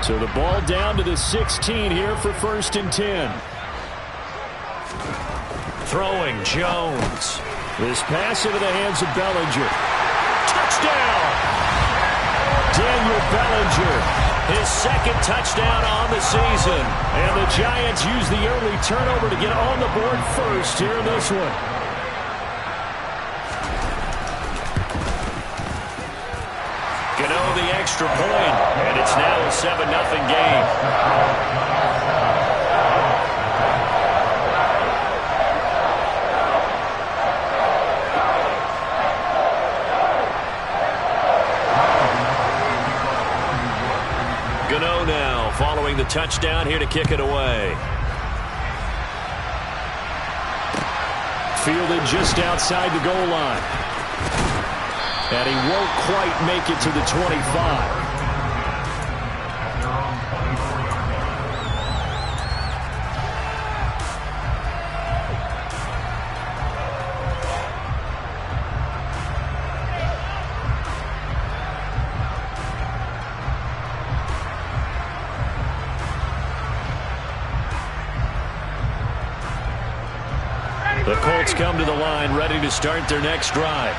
So the ball down to the 16 here for 1st and 10. Throwing Jones. This pass into the hands of Bellinger. Touchdown! Daniel Bellinger, his 2nd touchdown on the season. And the Giants use the early turnover to get on the board first here in this one. Gano the extra point, and it's now a 7-0 game. Gano now following the touchdown here to kick it away. Fielded just outside the goal line. And he won't quite make it to the 25. The Colts come to the line ready to start their next drive.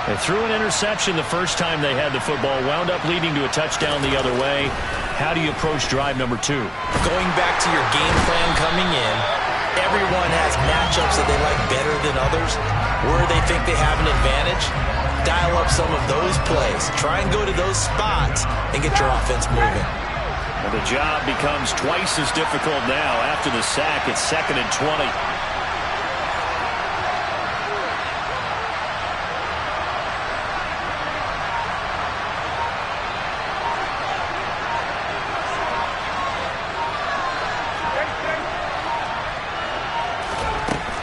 They threw an interception the first time they had the football, wound up leading to a touchdown the other way. How do you approach drive number 2? Going back to your game plan coming in, everyone has matchups that they like better than others. Where they think they have an advantage, dial up some of those plays. Try and go to those spots and get your offense moving. And the job becomes twice as difficult now after the sack. It's 2nd and 20.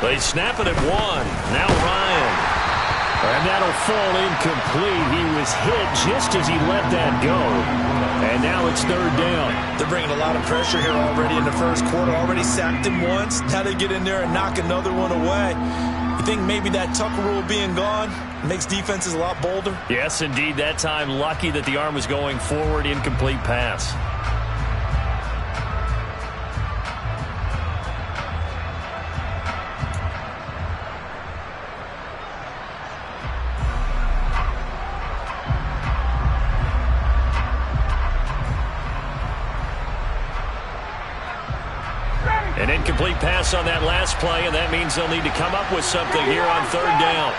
They snap it at 1. Now Ryan. And that'll fall incomplete. He was hit just as he let that go. And now it's 3rd down. They're bringing a lot of pressure here already in the first quarter. Already sacked him once. Now they get in there and knock another one away. You think maybe that Tucker rule being gone makes defenses a lot bolder? Yes, indeed. That time lucky that the arm was going forward. Incomplete pass. An incomplete pass on that last play, and that means they'll need to come up with something here on 3rd down.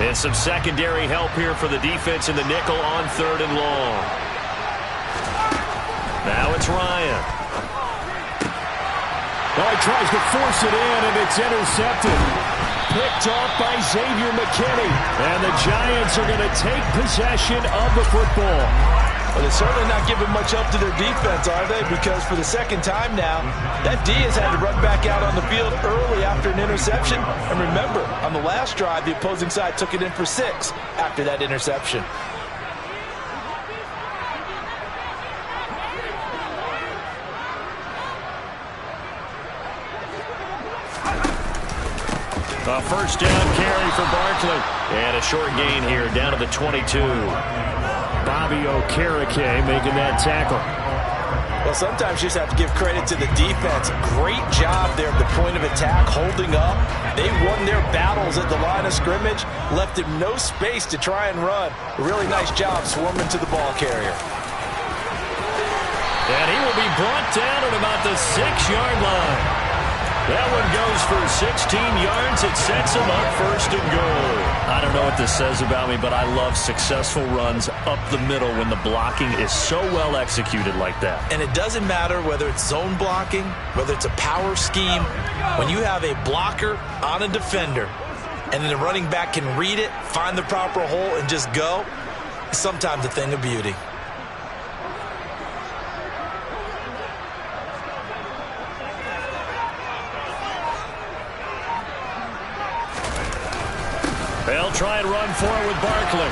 And some secondary help here for the defense in the nickel on 3rd and long. Now it's Ryan. Oh, he tries to force it in, and it's intercepted. Picked off by Xavier McKinney. And the Giants are going to take possession of the football. Well, they're certainly not giving much up to their defense, are they? Because for the 2nd time now, that D has had to run back out on the field early after an interception. And remember, on the last drive, the opposing side took it in for 6 after that interception. A 1st down carry for Barkley. And a short gain here down to the 22. Bobby Okereke making that tackle. Well, sometimes you just have to give credit to the defense. Great job there at the point of attack, holding up. They won their battles at the line of scrimmage, left him no space to try and run. A really nice job swarming to the ball carrier. And he will be brought down at about the 6-yard line. That one goes for 16 yards. It sets him up 1st and goal. I don't know what this says about me, but I love successful runs up the middle when the blocking is so well executed like that. And it doesn't matter whether it's zone blocking, whether it's a power scheme. When you have a blocker on a defender and then the running back can read it, find the proper hole, and just go, it's sometimes a thing of beauty. They'll try and run for it with Barkley.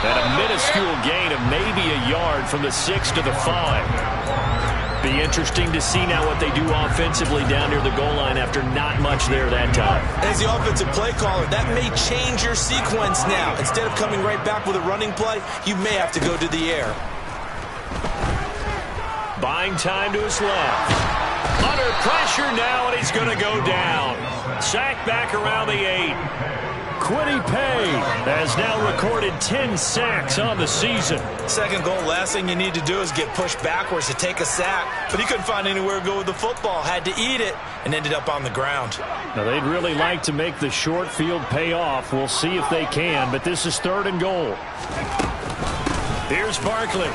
And a minuscule gain of maybe a yard from the 6 to the 5. Be interesting to see now what they do offensively down near the goal line after not much there that time. As the offensive play caller, that may change your sequence now. Instead of coming right back with a running play, you may have to go to the air. Buying time to his left. Under pressure now, and he's going to go down. Sacked back around the 8. Kwity Paye has now recorded 10 sacks on the season. Second goal, last thing you need to do is get pushed backwards to take a sack. But he couldn't find anywhere to go with the football. Had to eat it and ended up on the ground. Now, they'd really like to make the short field pay off. We'll see if they can, but this is 3rd and goal. Here's Barkley.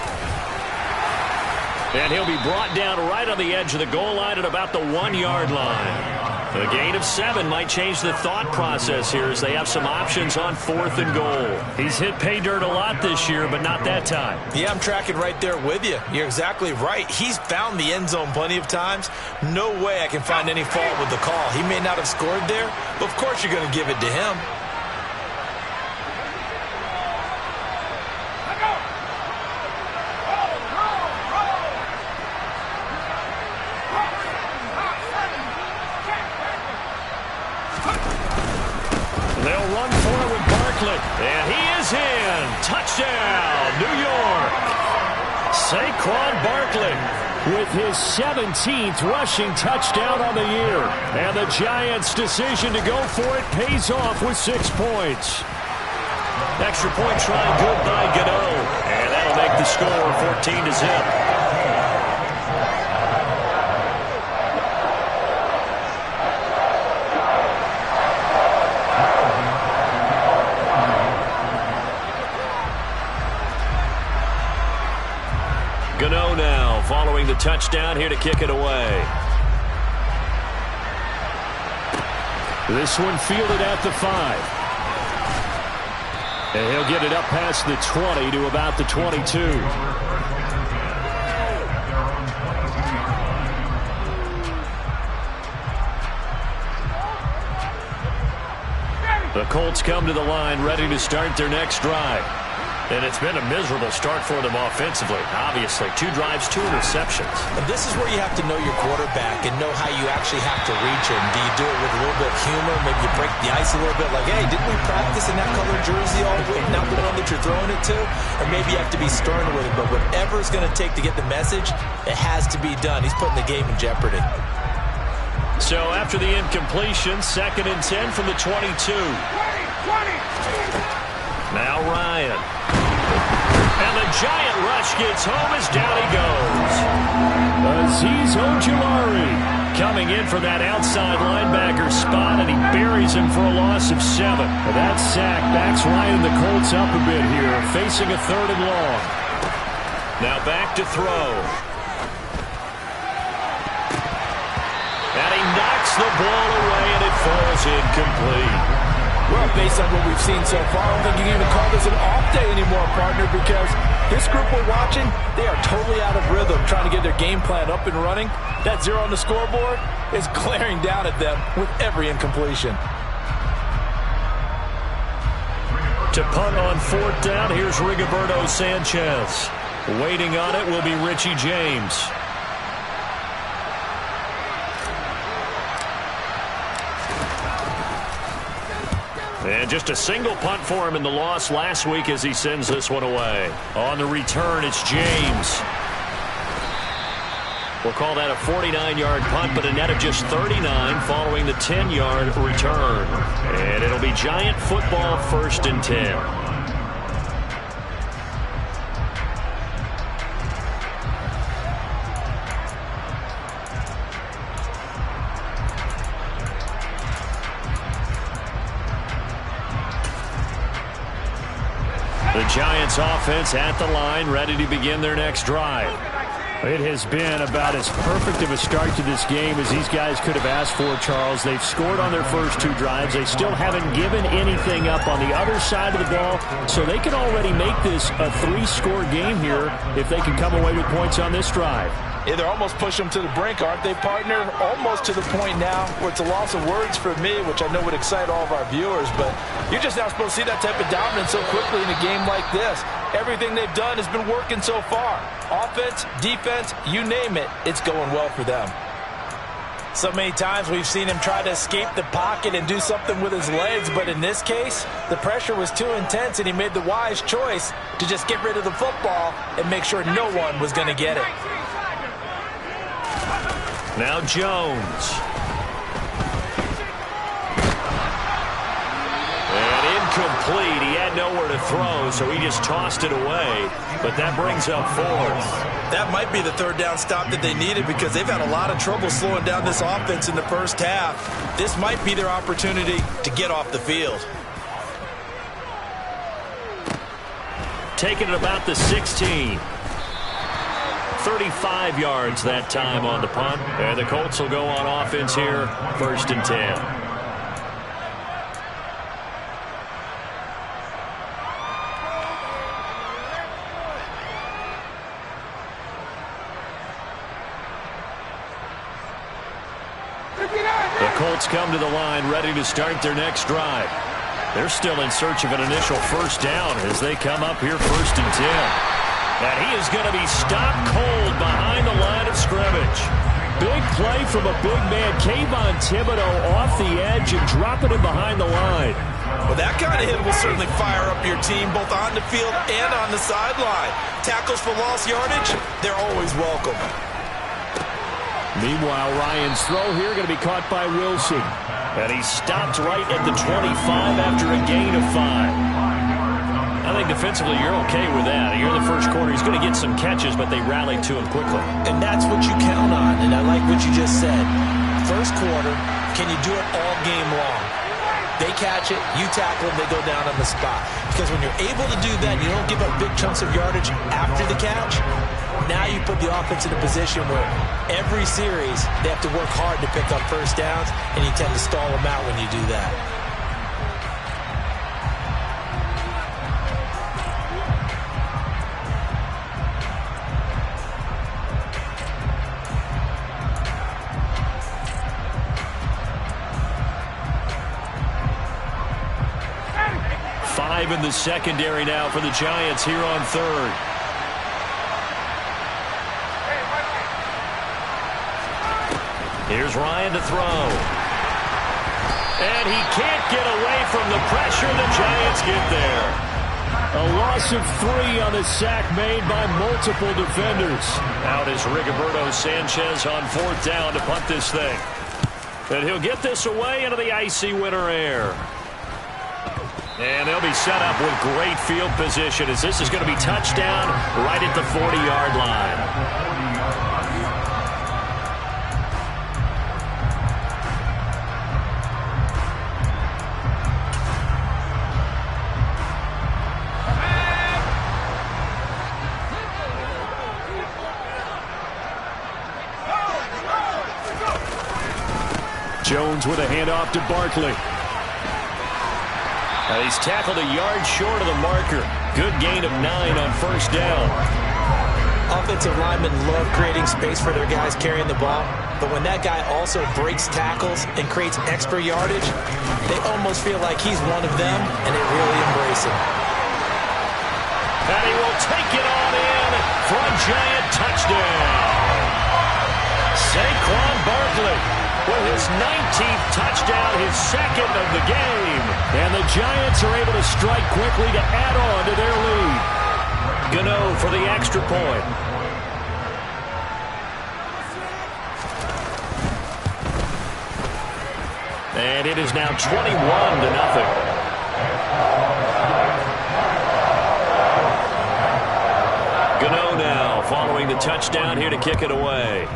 And he'll be brought down right on the edge of the goal line at about the 1-yard line. A gain of 7 might change the thought process here as they have some options on 4th and goal. He's hit pay dirt a lot this year, but not that time. Yeah, I'm tracking right there with you. You're exactly right. He's found the end zone plenty of times. No way I can find any fault with the call. He may not have scored there, but of course you're going to give it to him. They'll run for it with Barkley. And he is in. Touchdown, New York. Saquon Barkley with his 17th rushing touchdown on the year. And the Giants' decision to go for it pays off with 6 points. Extra point try good by Gano. And that'll make the score 14-0. Gano now following the touchdown here to kick it away. This one fielded at the 5. And he'll get it up past the 20 to about the 22. The Colts come to the line ready to start their next drive. And it's been a miserable start for them offensively. Obviously, 2 drives, 2 interceptions. And this is where you have to know your quarterback and know how you actually have to reach him. Do you do it with a little bit of humor? Maybe you break the ice a little bit like, hey, didn't we practice in that color jersey all week? Not the one that you're throwing it to? Or maybe you have to be stern with him. But whatever it's going to take to get the message, it has to be done. He's putting the game in jeopardy. So after the incompletion, 2nd and 10 from the 22. 20. Now Ryan. And the giant rush gets home as down he goes. Azeez Ojulari coming in for that outside linebacker spot, and he buries him for a loss of 7. That sack backs Ryan and the Colts up a bit here, facing a 3rd and long. Now back to throw. And he knocks the ball away, and it falls incomplete. Well, based on what we've seen so far, I don't think you can even call this an off day anymore, partner, because this group we're watching, they are totally out of rhythm, trying to get their game plan up and running. That 0 on the scoreboard is glaring down at them with every incompletion. To punt on 4th down, here's Rigoberto Sanchez. Waiting on it will be Richie James. And just a single punt for him in the loss last week as he sends this one away. On the return, it's James. We'll call that a 49-yard punt, but a net of just 39 following the 10-yard return. And it'll be Giant football, 1st and 10. The Giants offense at the line, ready to begin their next drive. It has been about as perfect of a start to this game as these guys could have asked for, Charles. They've scored on their first 2 drives. They still haven't given anything up on the other side of the ball, so they can already make this a 3-score game here if they can come away with points on this drive. Yeah, they're almost pushing them to the brink, aren't they, partner? Almost to the point now where it's a loss of words for me, which I know would excite all of our viewers, but you're just not supposed to see that type of dominance so quickly in a game like this. Everything they've done has been working so far. Offense, defense, you name it, it's going well for them. So many times we've seen him try to escape the pocket and do something with his legs, but in this case, the pressure was too intense and he made the wise choice to just get rid of the football and make sure no one was going to get it. Now Jones. And incomplete. He had nowhere to throw, so he just tossed it away. But that brings up fourth. That might be the third down stop that they needed because they've had a lot of trouble slowing down this offense in the first half. This might be their opportunity to get off the field. Taking it about the 16. 35 yards that time on the punt. And the Colts will go on offense here, 1st and 10. The Colts come to the line ready to start their next drive. They're still in search of an initial first down as they come up here 1st and 10. And he is going to be stopped cold behind the line of scrimmage. Big play from a big man. Kayvon Thibodeaux off the edge and dropping him behind the line. Well, that kind of hit will certainly fire up your team both on the field and on the sideline. Tackles for lost yardage, they're always welcome. Meanwhile, Ryan's throw here going to be caught by Wilson. And he stopped right at the 25 after a gain of 5. I think defensively you're okay with that. Here in the first quarter, he's going to get some catches, but they rallied to him quickly. And that's what you count on, and I like what you just said. First quarter, can you do it all game long? They catch it, you tackle them, they go down on the spot. Because when you're able to do that, you don't give up big chunks of yardage after the catch. Now you put the offense in a position where every series they have to work hard to pick up first downs, and you tend to stall them out when you do that. In the secondary now for the Giants here on 3rd. Here's Ryan to throw. And he can't get away from the pressure. The Giants get there. A loss of 3 on the sack made by multiple defenders. Out is Rigoberto Sanchez on 4th down to punt this thing. And he'll get this away into the icy winter air. And they'll be set up with great field position as this is going to be touchdown right at the 40-yard line. Jones with a handoff to Barkley. He's tackled a yard short of the marker. Good gain of 9 on 1st down. Offensive linemen love creating space for their guys carrying the ball, but when that guy also breaks tackles and creates extra yardage, they almost feel like he's one of them, and they really embrace him. And he will take it on in for a Giant touchdown. Saquon Barkley with his 19th touchdown, his 2nd of the game. And the Giants are able to strike quickly to add on to their lead. Gano for the extra point. And it is now 21-0. Gano now following the touchdown here to kick it away.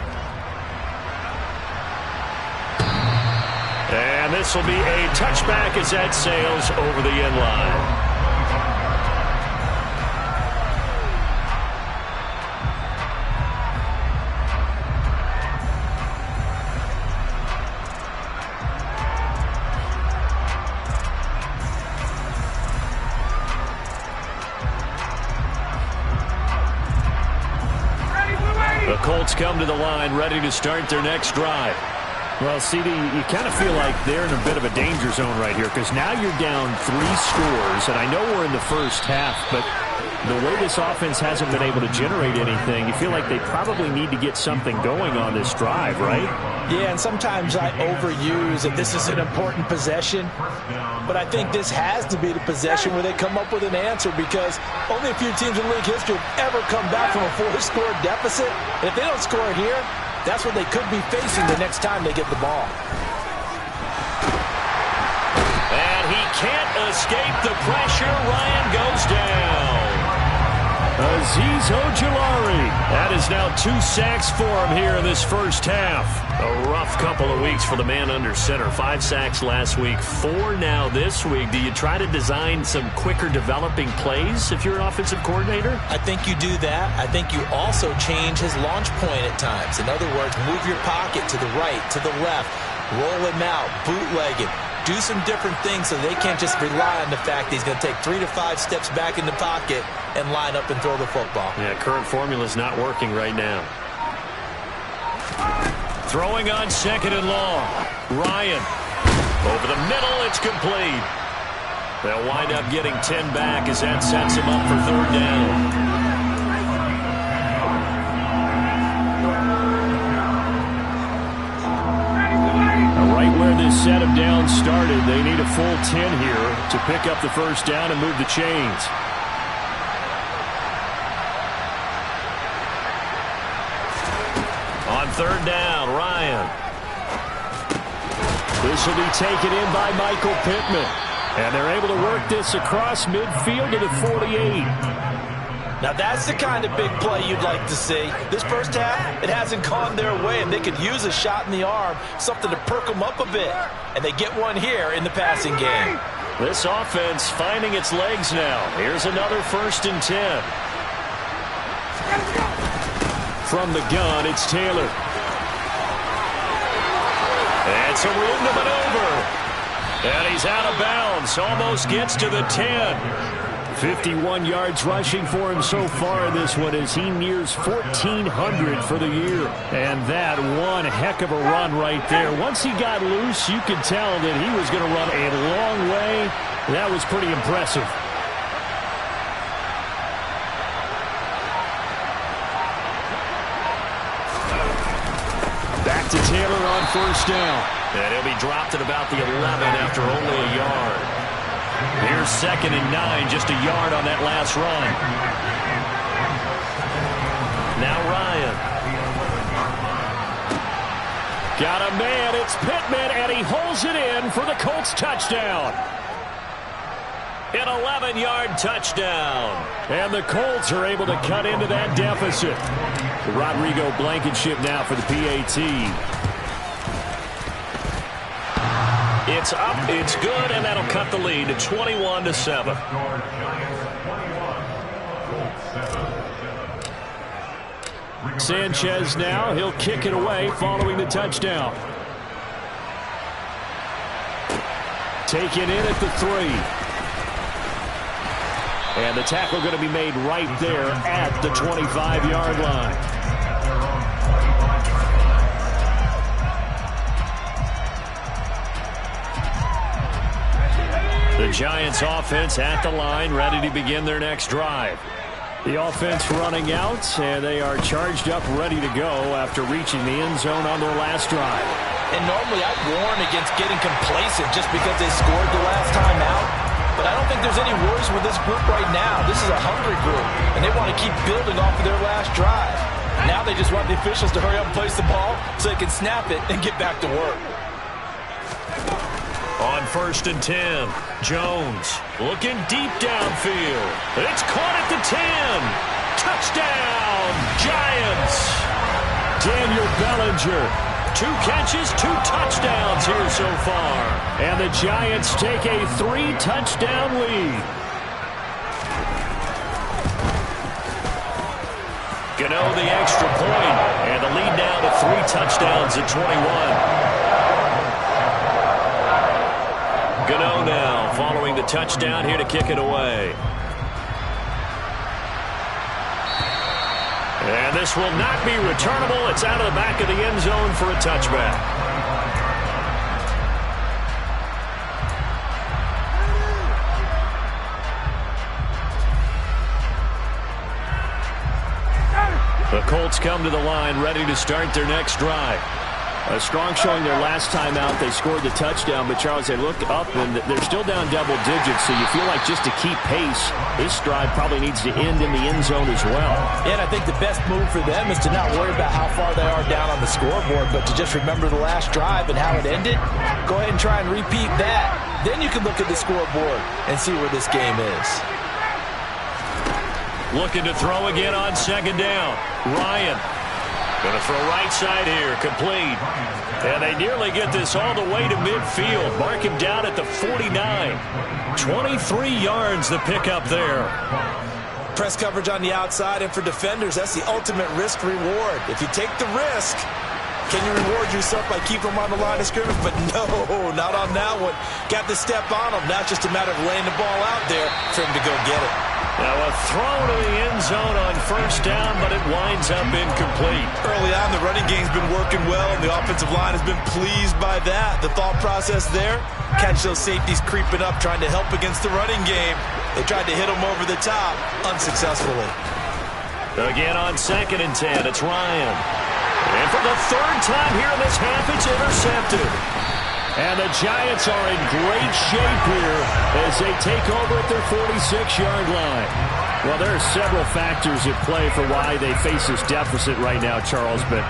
And this will be a touchback as that sails over the end line. The Colts come to the line ready to start their next drive. Well, CD, you kind of feel like they're in a bit of a danger zone right here because now you're down 3 scores, and I know we're in the first half, but the way this offense hasn't been able to generate anything, you feel like they probably need to get something going on this drive, right? Yeah, and sometimes I overuse that this is an important possession, but I think this has to be the possession where they come up with an answer because only a few teams in league history have ever come back from a 4-score deficit. And if they don't score here, that's what they could be facing the next time they get the ball. And he can't escape the pressure. Ryan goes down. Azeez Ojulari. That is now 2 sacks for him here in this first half. A rough couple of weeks for the man under center. 5 sacks last week, 4 now this week. Do you try to design some quicker developing plays if you're an offensive coordinator? I think you do that. I think you also change his launch point at times. In other words, move your pocket to the right, to the left, roll him out, bootleg it. Do some different things so they can't just rely on the fact that he's going to take 3 to 5 steps back in the pocket and line up and throw the football. Yeah, current formula is not working right now. Throwing on 2nd and long. Ryan. Over the middle, it's complete. They'll wind up getting 10 back as that sets him up for 3rd down. This set of downs started. They need a full 10 here to pick up the first down and move the chains. On 3rd down, Ryan. This will be taken in by Michael Pittman. And they're able to work this across midfield to the 48. Now that's the kind of big play you'd like to see. This first half, it hasn't gone their way, and they could use a shot in the arm, something to perk them up a bit. And they get one here in the passing game. This offense finding its legs now. Here's another 1st and 10. From the gun, it's Taylor. And some room to maneuver. And he's out of bounds. Almost gets to the 10. 51 yards rushing for him so far in this one as he nears 1,400 for the year. And that one heck of a run right there. Once he got loose, you could tell that he was going to run a long way. That was pretty impressive. Back to Taylor on 1st down. And he'll be dropped at about the 11 after only a yard. Here's 2nd and 9, just a yard on that last run. Now Ryan. Got a man, it's Pittman, and he holds it in for the Colts touchdown. An 11-yard touchdown. And the Colts are able to cut into that deficit. Rodrigo Blankenship now for the PAT. It's up, it's good, and that'll cut the lead to 21-7. Sanchez now, he'll kick it away following the touchdown. Taken in at the 3. And the tackle going to be made right there at the 25-yard line. The Giants offense at the line, ready to begin their next drive. The offense running out, and they are charged up, ready to go after reaching the end zone on their last drive. And normally I'd warn against getting complacent just because they scored the last time out. But I don't think there's any worries with this group right now. This is a hungry group, and they want to keep building off of their last drive. Now they just want the officials to hurry up and place the ball so they can snap it and get back to work. On 1st and 10, Jones looking deep downfield. It's caught at the 10. Touchdown, Giants. Daniel Bellinger, 2 catches, 2 touchdowns here so far. And the Giants take a 3-touchdown lead. Gano the extra point, and the lead now to 3 touchdowns at 21. Gano now following the touchdown here to kick it away. And this will not be returnable. It's out of the back of the end zone for a touchback. The Colts come to the line, ready to start their next drive. A strong showing their last time out. They scored the touchdown, but, Charles, they looked up, and they're still down double digits, so you feel like just to keep pace, this drive probably needs to end in the end zone as well. Yeah, and I think the best move for them is to not worry about how far they are down on the scoreboard, but to just remember the last drive and how it ended. Go ahead and try and repeat that. Then you can look at the scoreboard and see where this game is. Looking to throw again on second down. Ryan. Going to throw right side here, complete. And they nearly get this all the way to midfield. Mark him down at the 49. 23 yards the pickup there. Press coverage on the outside, and for defenders, that's the ultimate risk reward. If you take the risk, can you reward yourself by keeping them on the line of scrimmage? But no, not on that one. Got the step on them. Now it's just a matter of laying the ball out there for him to go get it. Now a throw to the end zone on first down, but it winds up incomplete. Early on, the running game's been working well, and the offensive line has been pleased by that. The thought process there, catch those safeties creeping up, trying to help against the running game. They tried to hit them over the top, unsuccessfully. Again on 2nd and 10, it's Ryan. And for the third time here in this half, it's intercepted. And the Giants are in great shape here as they take over at their 46-yard line. Well, there are several factors at play for why they face this deficit right now, Charles, but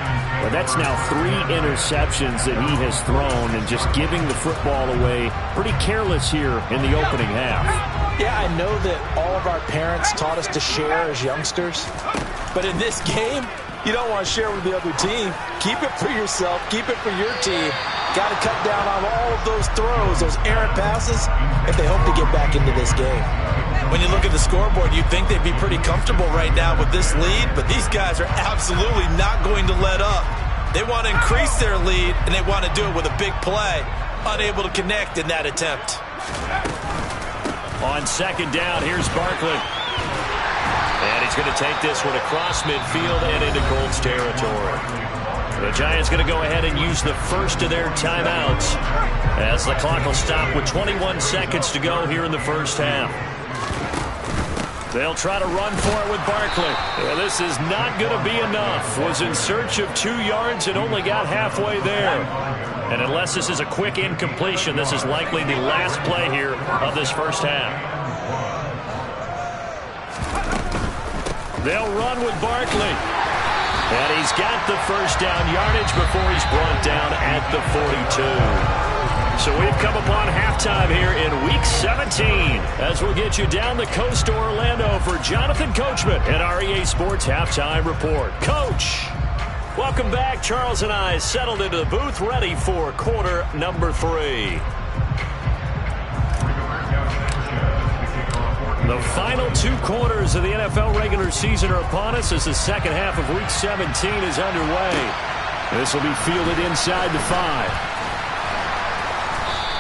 that's now 3 interceptions that he has thrown and just giving the football away pretty careless here in the opening half. Yeah, I know that all of our parents taught us to share as youngsters, but in this game, you don't want to share with the other team. Keep it for yourself. Keep it for your team. Got to cut down on all of those throws, those errant passes, if they hope to get back into this game. When you look at the scoreboard, you'd think they'd be pretty comfortable right now with this lead, but these guys are absolutely not going to let up. They want to increase their lead, and they want to do it with a big play. Unable to connect in that attempt. On second down, here's Barkley. And he's going to take this one across midfield and into Colts territory. The Giants going to go ahead and use the first of their timeouts as the clock will stop with 21 seconds to go here in the first half. They'll try to run for it with Barkley. Yeah, this is not going to be enough. Was in search of 2 yards and only got halfway there. And unless this is a quick incompletion, this is likely the last play here of this first half. They'll run with Barkley. And he's got the first down yardage before he's brought down at the 42. So we've come upon halftime here in Week 17 as we'll get you down the coast to Orlando for Jonathan Coachman at our EA Sports Halftime Report. Coach, welcome back. Charles and I settled into the booth ready for quarter number 3. The final 2 quarters of the NFL regular season are upon us as the second half of Week 17 is underway. This will be fielded inside the 5.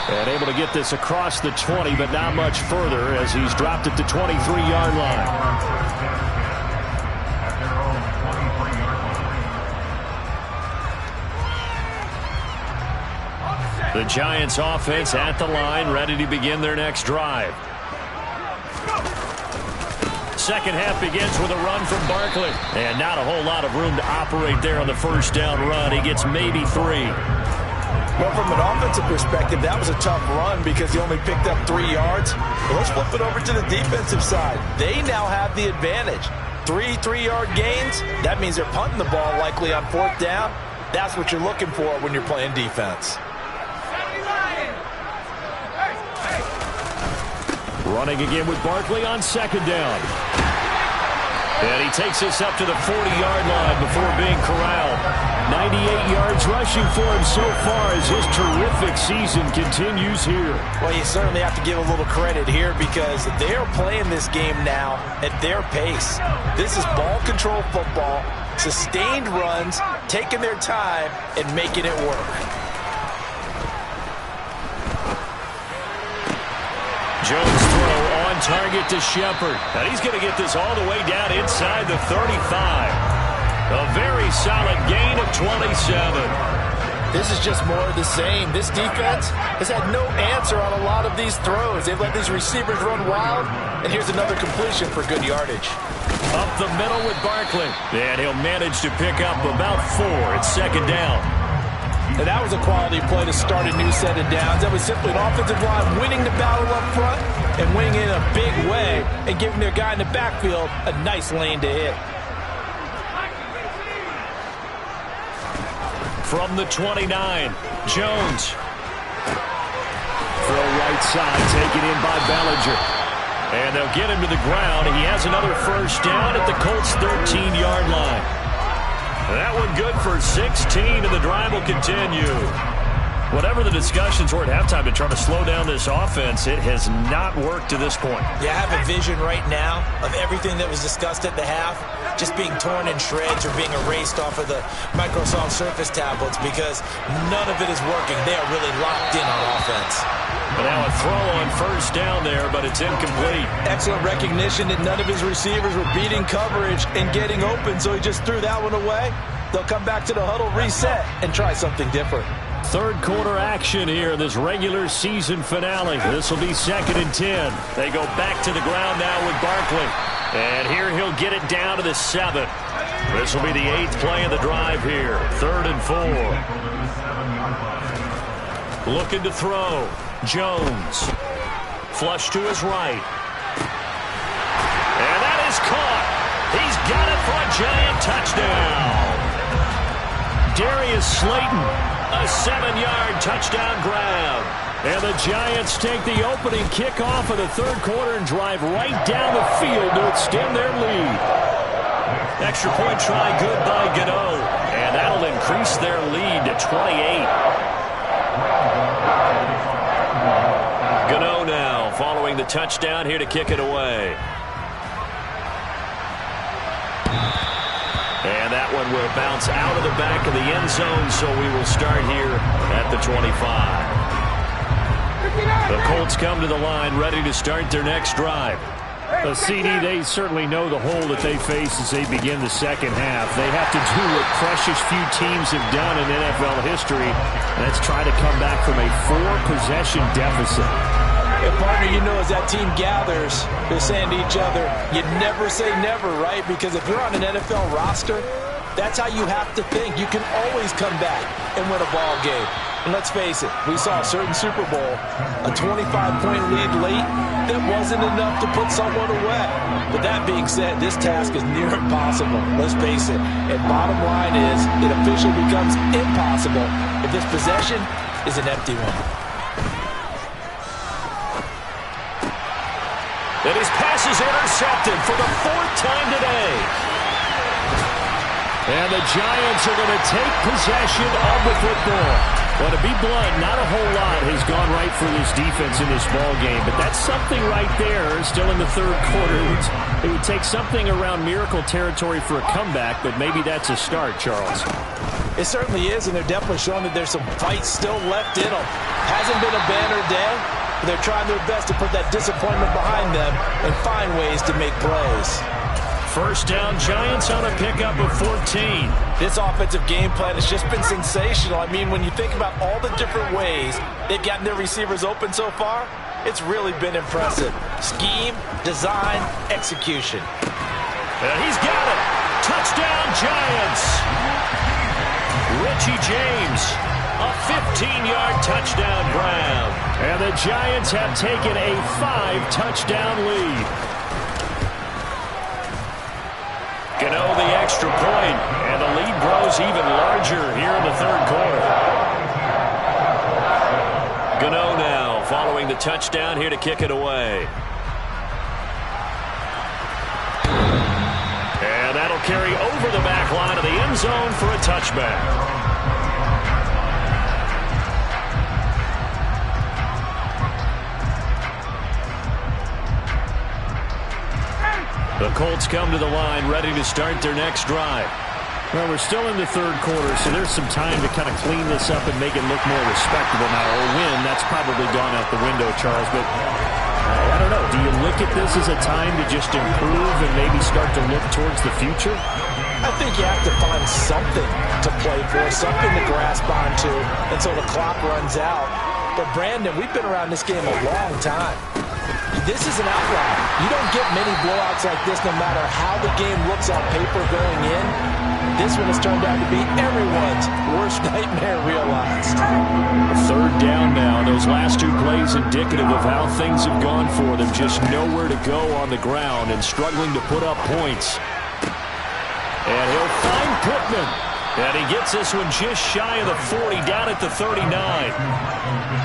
And able to get this across the 20, but not much further as he's dropped at the 23-yard line. The Giants offense at the line, ready to begin their next drive. Second half begins with a run from Barkley. And not a whole lot of room to operate there on the first down run. He gets maybe 3. Well, from an offensive perspective, that was a tough run because he only picked up 3 yards. But let's flip it over to the defensive side. They now have the advantage. 3 3-yard gains, that means they're punting the ball likely on 4th down. That's what you're looking for when you're playing defense. Running again with Barkley on second down. And he takes this up to the 40-yard line before being corralled. 98 yards rushing for him so far as his terrific season continues here. Well, you certainly have to give a little credit here because they're playing this game now at their pace. This is ball control football, sustained runs, taking their time, and making it work. Jones throw on target to Shepard. And he's going to get this all the way down inside the 35. A very solid gain of 27. This is just more of the same. This defense has had no answer on a lot of these throws. They've let these receivers run wild, and here's another completion for good yardage. Up the middle with Barkley. And he'll manage to pick up about 4. It's second down. And that was a quality play to start a new set of downs. That was simply an offensive line winning the battle up front and winning it in a big way and giving their guy in the backfield a nice lane to hit. From the 29, Jones. Throw right side, taken in by Bellinger. And they'll get him to the ground. He has another first down at the Colts' 13-yard line. That one good for 16, and the drive will continue. Whatever the discussions were at halftime to try to slow down this offense, it has not worked to this point. Yeah, I have a vision right now of everything that was discussed at the half just being torn in shreds or being erased off of the Microsoft Surface tablets because none of it is working. They are really locked in on offense. But now a throw on first down there, but it's incomplete. Excellent recognition that none of his receivers were beating coverage and getting open, so he just threw that one away. They'll come back to the huddle, reset, and try something different. Third quarter action here in this regular season finale. This will be 2nd and 10. They go back to the ground now with Barkley. And here he'll get it down to the 7. This will be the 8th play of the drive here. 3rd and 4. Looking to throw. Jones. Flush to his right. And that is caught. He's got it for a giant touchdown. Darius Slayton, a 7-yard touchdown grab. And the Giants take the opening kickoff of the third quarter and drive right down the field to extend their lead. Extra point try good by Gano. And that'll increase their lead to 28. Gano now following the touchdown here to kick it away. And that one will bounce out of the back of the end zone, so we will start here at the 25. The Colts come to the line ready to start their next drive. CD, they certainly know the hole that they face as they begin the second half. They have to do what precious few teams have done in NFL history, and that's try to come back from a 4-possession deficit. And partner, you know, as that team gathers, they're saying to each other, you never say never, right? Because if you're on an NFL roster, that's how you have to think. You can always come back and win a ball game. And let's face it, we saw a certain Super Bowl, a 25-point lead late that wasn't enough to put someone away. But that being said, this task is near impossible. Let's face it. And bottom line is, it officially becomes impossible if this possession is an empty one. And his pass is intercepted for the 4th time today. And the Giants are going to take possession of the football. Well, to be blunt, not a whole lot has gone right for this defense in this ball game, but that's something right there still in the third quarter. It would take something around miracle territory for a comeback, but maybe that's a start, Charles. It certainly is, and they're definitely showing that there's some fight still left in them. Hasn't been a banner day, but they're trying their best to put that disappointment behind them and find ways to make plays. First down, Giants on a pickup of 14. This offensive game plan has just been sensational. I mean, when you think about all the different ways they've gotten their receivers open so far, it's really been impressive. Scheme, design, execution. And he's got it. Touchdown, Giants. Richie James, a 15-yard touchdown grab. And the Giants have taken a 5-touchdown lead. Gano the extra point, and the lead grows even larger here in the third quarter. Gano now following the touchdown here to kick it away. And that'll carry over the back line of the end zone for a touchback. The Colts come to the line ready to start their next drive. Well, we're still in the third quarter, so there's some time to kind of clean this up and make it look more respectable now. Or win, that's probably gone out the window, Charles. But I don't know. Do you look at this as a time to just improve and maybe start to look towards the future? I think you have to find something to play for, something to grasp onto until the clock runs out. But, Brandon, we've been around this game a long time. This is an outlier. You don't get many blowouts like this no matter how the game looks on paper going in. This one has turned out to be everyone's worst nightmare realized. Third down now. Those last two plays indicative of how things have gone for them. Just nowhere to go on the ground and struggling to put up points. And he'll find Pittman. And he gets this one just shy of the 40, down at the 39.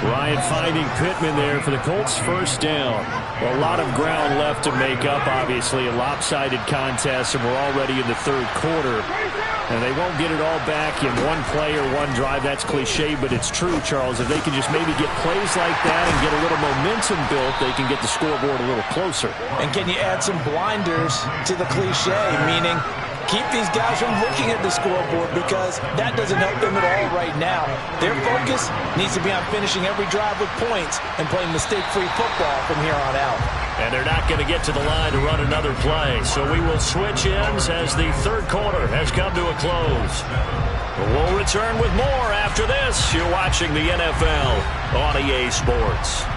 Ryan finding Pittman there for the Colts' first down. A lot of ground left to make up, obviously. A lopsided contest, and we're already in the third quarter. And they won't get it all back in one play or one drive. That's cliche, but it's true, Charles. If they can just maybe get plays like that and get a little momentum built, they can get the scoreboard a little closer. And can you add some blinders to the cliche, meaning keep these guys from looking at the scoreboard, because that doesn't help them at all right now. Their focus needs to be on finishing every drive with points and playing mistake-free football from here on out. And they're not going to get to the line to run another play. So we will switch ends as the third quarter has come to a close. We'll return with more after this. You're watching the NFL on EA Sports.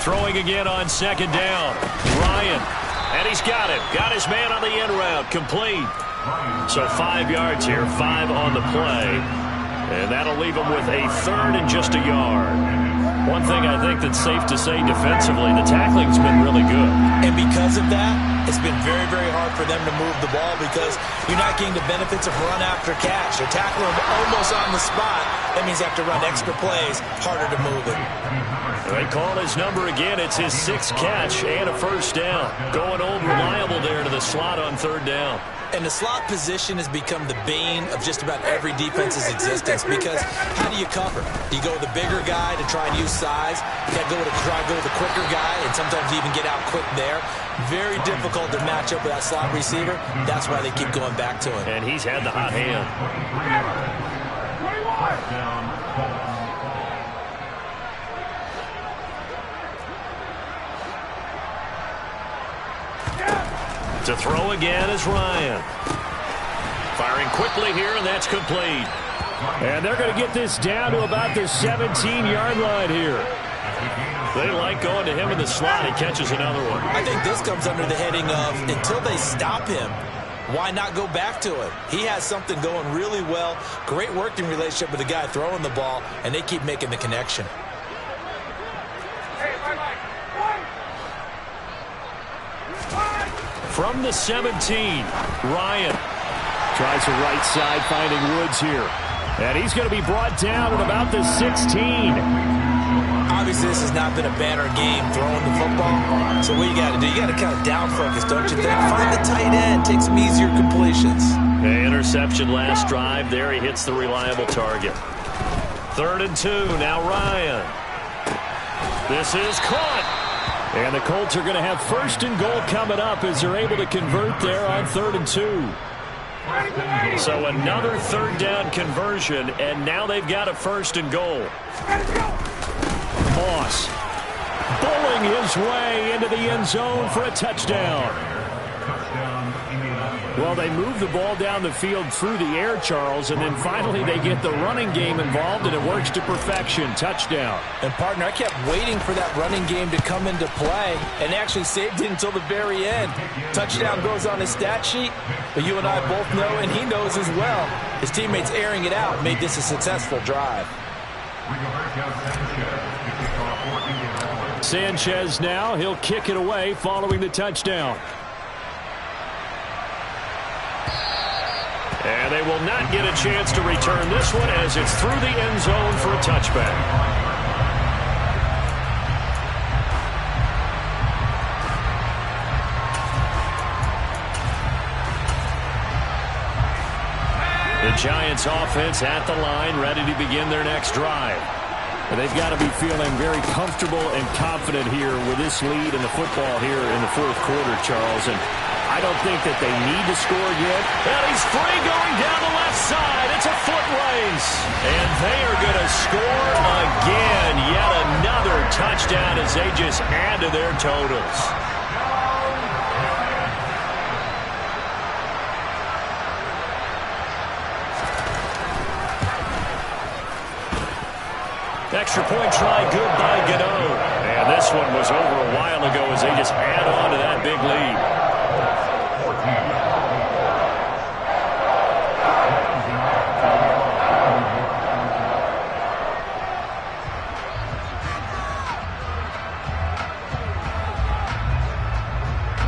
Throwing again on second down. Ryan. And he's got it. Got his man on the end route. Complete. So 5 yards here. 5 on the play. And that'll leave him with a third and just a yard. One thing I think that's safe to say defensively, the tackling's been really good. And because of that, it's been very, very hard for them to move the ball because you're not getting the benefits of run after catch. They're tackling him almost on the spot. That means they have to run extra plays, harder to move it. They call his number again. It's his 6th catch and a first down. Going old reliable there to the slot on third down. And the slot position has become the bane of just about every defense's existence because how do you cover? Do you go with the bigger guy to try and use size? You got to try to go with the quicker guy, and sometimes you even get out quick there. Very difficult to match up with that slot receiver. That's why they keep going back to him. And he's had the hot hand. To throw again is Ryan. Firing quickly here, and that's complete. And they're going to get this down to about the 17-yard line here. They like going to him in the slot. He catches another one. I think this comes under the heading of until they stop him, why not go back to it? He has something going really well. Great working relationship with the guy throwing the ball, and they keep making the connection. From the 17, Ryan tries the right side, finding Woods here. And he's going to be brought down at about the 16. Obviously, this has not been a banner game throwing the football. So what you got to do, you got to kind of down focus, don't you think? Find the tight end, take some easier completions. The interception last drive. There he hits the reliable target. 3rd and 2, now Ryan. This is caught. And the Colts are going to have 1st and goal coming up as they're able to convert there on 3rd and 2. So another 3rd down conversion, and now they've got a 1st and goal. Moss bowling his way into the end zone for a touchdown. Well, they move the ball down the field through the air, Charles, and then finally they get the running game involved, and it works to perfection. Touchdown. And, partner, I kept waiting for that running game to come into play and actually saved it until the very end. Touchdown goes on his stat sheet, but you and I both know, and he knows as well, his teammates airing it out made this a successful drive. Sanchez now, he'll kick it away following the touchdown. And they will not get a chance to return this one as it's through the end zone for a touchback. The Giants offense at the line, ready to begin their next drive. They've got to be feeling very comfortable and confident here with this lead in the football here in the fourth quarter, Charles. And I don't think that they need to score yet. And he's free going down the left side. It's a foot race. And they are going to score again. Yet another touchdown as they just add to their totals. Extra point try, good by Gano. And this one was over a while ago as they just add on to that big lead.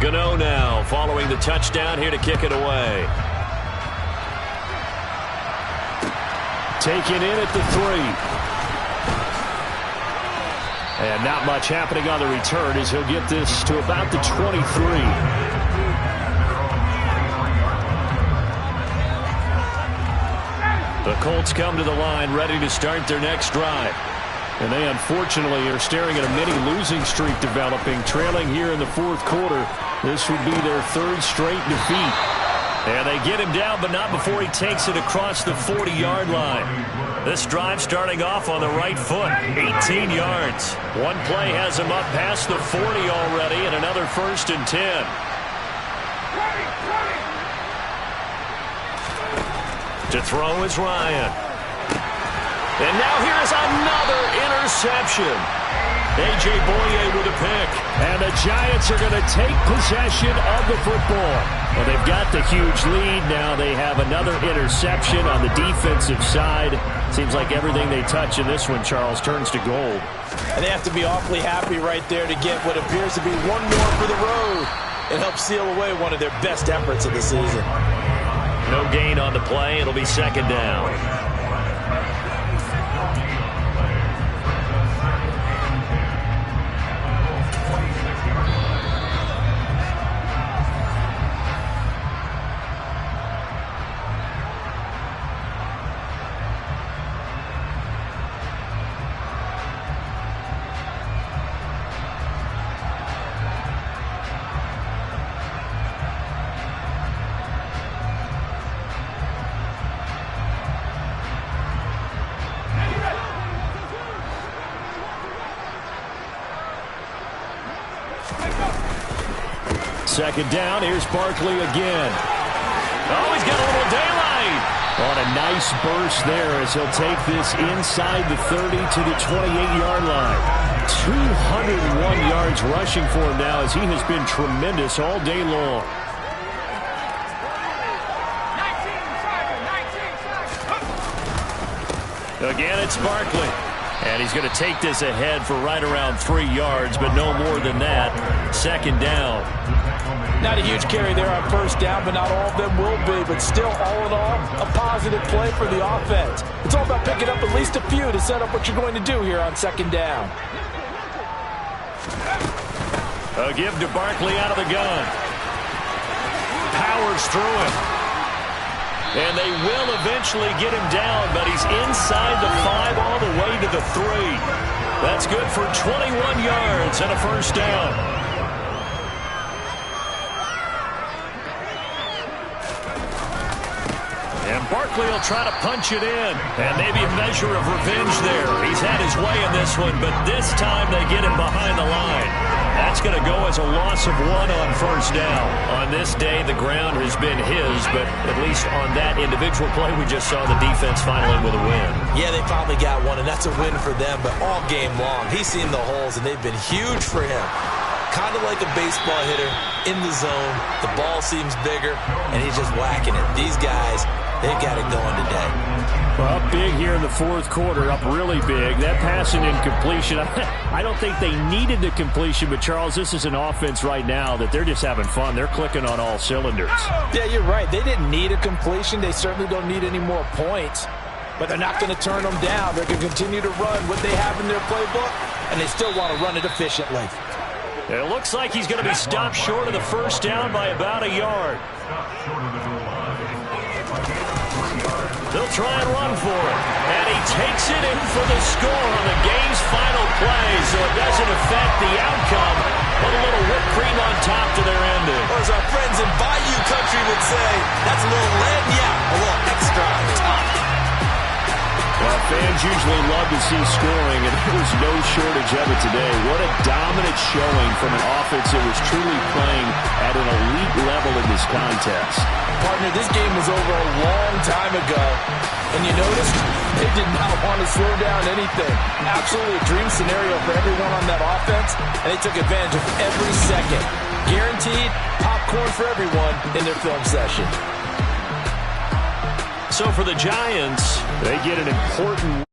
Gano now following the touchdown here to kick it away. Taken in at the 3. And not much happening on the return as he'll get this to about the 23. The Colts come to the line ready to start their next drive. And they unfortunately are staring at a mini losing streak developing, trailing here in the fourth quarter. This would be their third straight defeat. And they get him down, but not before he takes it across the 40-yard line. This drive starting off on the right foot, 18 yards. One play has him up past the 40 already, and another 1st and 10. To throw is Ryan. And now here is another interception. A.J. Boye with a pick. And the Giants are going to take possession of the football. Well, they've got the huge lead. Now they have another interception on the defensive side. Seems like everything they touch in this one, Charles, turns to gold. And they have to be awfully happy right there to get what appears to be one more for the road. It helps seal away one of their best efforts of the season. No gain on the play. It'll be 2nd down. Second down, here's Barkley again. Oh, he's got a little daylight. On a nice burst there as he'll take this inside the 30 to the 28-yard line. 201 yards rushing for him now as he has been tremendous all day long. Again, it's Barkley. And he's going to take this ahead for right around 3 yards, but no more than that. 2nd down. Not a huge carry there on 1st down, but not all of them will be. But still, all in all, a positive play for the offense. It's all about picking up at least a few to set up what you're going to do here on 2nd down. A give to Barkley out of the gun. Powers through him. And they will eventually get him down, but he's inside the 5 all the way to the 3. That's good for 21 yards and a 1st down. And Barkley will try to punch it in. And maybe a measure of revenge there. He's had his way in this one, but this time they get him behind the line. That's going to go as a loss of 1 on 1st down. On this day, the ground has been his, but at least on that individual play, we just saw the defense finally with a win. Yeah, they finally got one, and that's a win for them, but all game long, he's seen the holes, and they've been huge for him. Kind of like a baseball hitter in the zone. The ball seems bigger, and he's just whacking it. These guys, they've got it going today. Well, up big here in the fourth quarter, up really big. That passing incompletion, I don't think they needed the completion, but Charles, this is an offense right now that they're just having fun. They're clicking on all cylinders. Yeah, you're right. They didn't need a completion. They certainly don't need any more points, but they're not going to turn them down. They're going to continue to run what they have in their playbook, and they still want to run it efficiently. It looks like he's going to be stopped short of the 1st down by about a yard. They'll try and run for it. And he takes it in for the score on the game's final play, so it doesn't affect the outcome, but a little whipped cream on top to their ending. Or as our friends in Bayou Country would say, that's a little lagniappe, a little extra on top. Well, fans usually love to see scoring, and there was no shortage of it today. What a dominant showing from an offense that was truly playing at an elite level in this contest. Partner, this game was over a long time ago, and you noticed they did not want to slow down anything. Absolutely a dream scenario for everyone on that offense, and they took advantage of every second. Guaranteed popcorn for everyone in their film session. So for the Giants, they get an important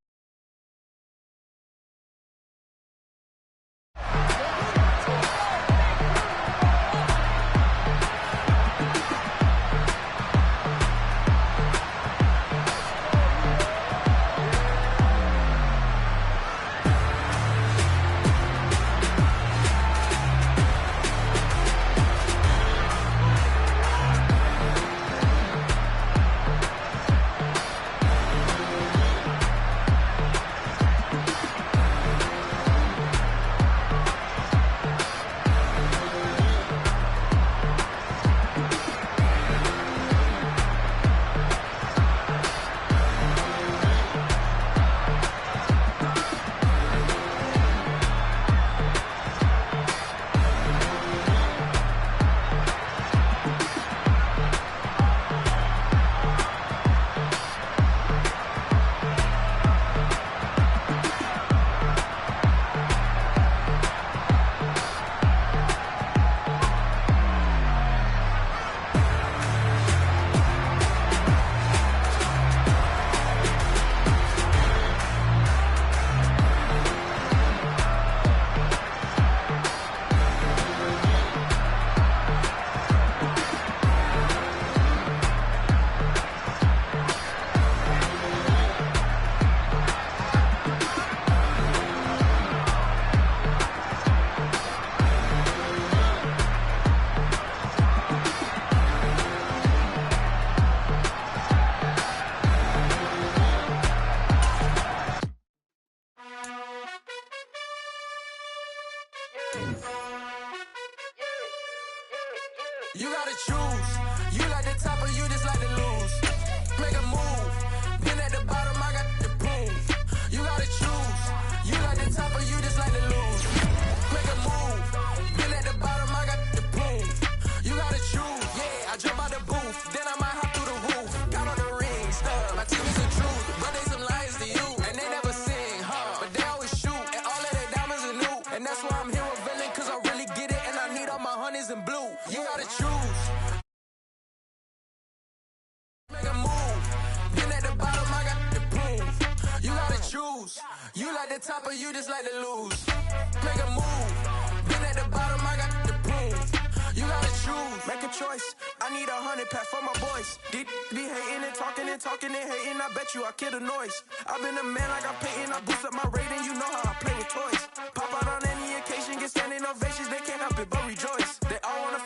You gotta choose. You like the top or you just like to lose. Make a move. Been at the bottom, I got the boom. You gotta choose. You like the top or you just like to lose. Make a move. Been at the bottom, I got the boom. You gotta choose. Yeah, I jump out the booth. Then I might hop through the roof. Got on the ring, stuff. My team is the truth. But they some liars to you. And they never sing, huh? But they always shoot. And all of their diamonds are new. And that's why I'm here with villain. Cause I really get it. And I need all my honeys in blue. You gotta choose. Make a move. Been at the bottom, I got the boom. You gotta choose. You like the top or you just like to lose. Make a move. Been at the bottom, I got the boom. You gotta choose. Make a choice. I need 100 pack for my boys. Deep be hating and talking and talking and hating. I bet you I kill the noise. I've been a man like I'm Peyton. I boost up my rating. You know how I play with toys. Pop out on any occasion, get standing ovations. They can't help it but rejoice. They all wanna